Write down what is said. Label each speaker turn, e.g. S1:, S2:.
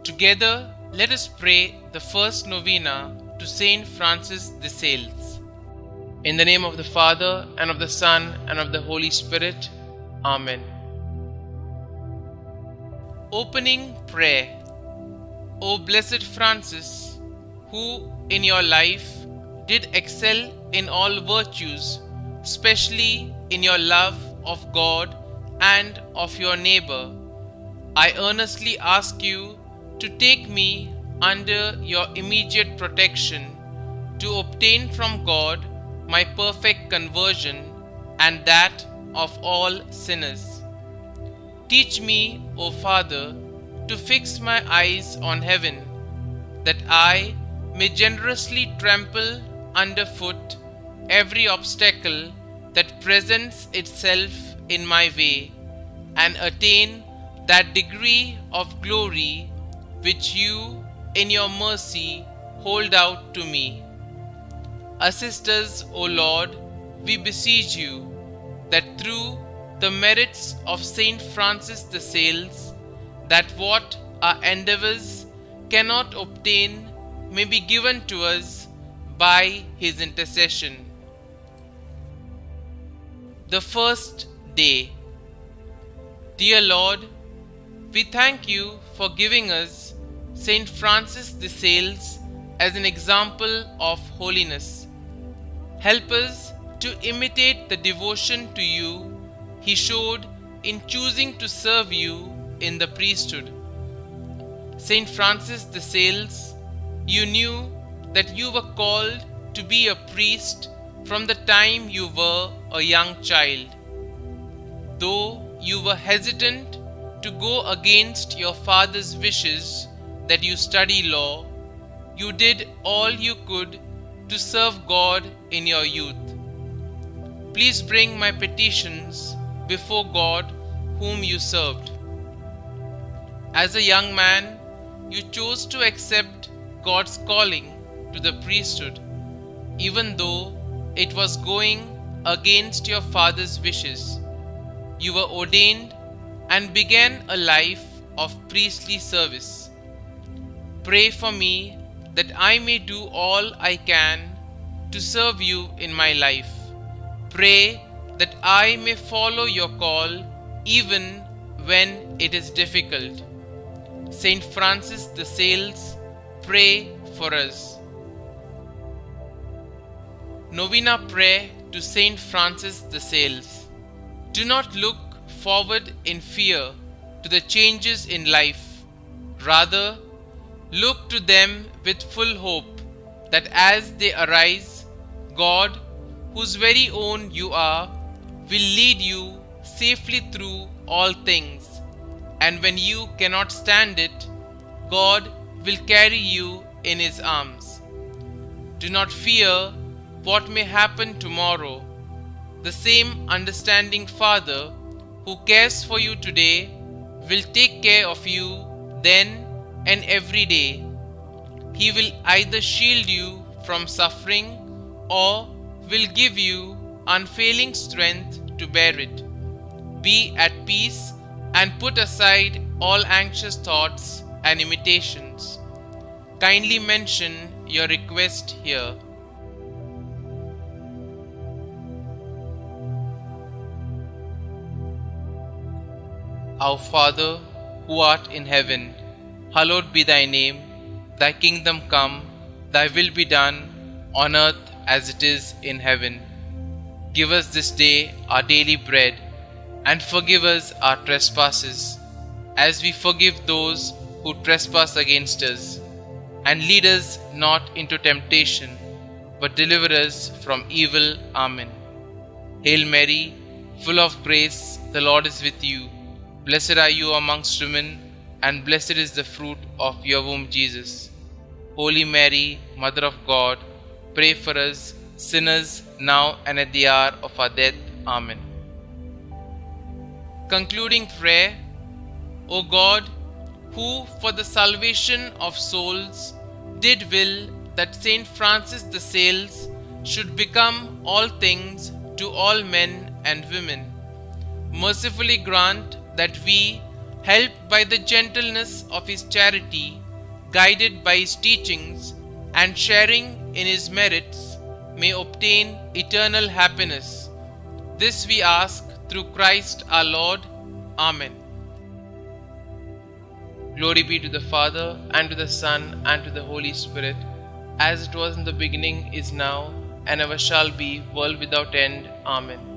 S1: Together, let us pray the first novena to Saint Francis de Sales. In the name of the Father, and of the Son, and of the Holy Spirit. Amen. Opening Prayer. O Blessed Francis, who in your life did excel in all virtues, especially in your love of God and of your neighbor, I earnestly ask you to take me under your immediate protection, to obtain from God my perfect conversion and that of all sinners. Teach me, O Father, to fix my eyes on heaven, that I may generously trample underfoot every obstacle that presents itself in my way, and attain that degree of glory which you, in your mercy, hold out to me. Assist us, O Lord, we beseech you, that through the merits of Saint Francis de Sales, that what our endeavors cannot obtain may be given to us by his intercession. The first day. Dear Lord, we thank you for giving us Saint Francis de Sales as an example of holiness. Help us to imitate the devotion to you he showed in choosing to serve you in the priesthood. Saint Francis de Sales, you knew that you were called to be a priest from the time you were a young child. Though you were hesitant to go against your father's wishes that you study law, you did all you could to serve God in your youth. Please bring my petitions before God whom you served. As a young man, you chose to accept God's calling to the priesthood, even though it was going against your father's wishes. You were ordained and began a life of priestly service. Pray for me that I may do all I can to serve you in my life. Pray that I may follow your call even when it is difficult. Saint Francis de Sales, pray for us. Novena Prayer to Saint Francis de Sales. Do not look forward in fear to the changes in life. Rather, look to them with full hope, that as they arise, God, whose very own you are, will lead you safely through all things. And when you cannot stand it, God will carry you in his arms. Do not fear what may happen tomorrow. The same understanding Father who cares for you today will take care of you then and every day. He will either shield you from suffering or will give you unfailing strength to bear it. Be at peace and put aside all anxious thoughts and imitations. Kindly mention your request here. Our Father, who art in heaven, hallowed be thy name. Thy kingdom come, thy will be done, on earth as it is in heaven. Give us this day our daily bread, and forgive us our trespasses, as we forgive those who trespass against us. And lead us not into temptation, but deliver us from evil. Amen. Hail Mary, full of grace, the Lord is with you. Blessed are you amongst women, and blessed is the fruit of your womb, Jesus. Holy Mary, Mother of God, pray for us sinners now and at the hour of our death. Amen. Concluding prayer. O God, who for the salvation of souls did will that Saint Francis de Sales should become all things to all men and women, mercifully grant that we, helped by the gentleness of his charity, guided by his teachings, and sharing in his merits, may obtain eternal happiness. This we ask through Christ our Lord. Amen. Glory be to the Father, and to the Son, and to the Holy Spirit, as it was in the beginning, is now, and ever shall be, world without end. Amen.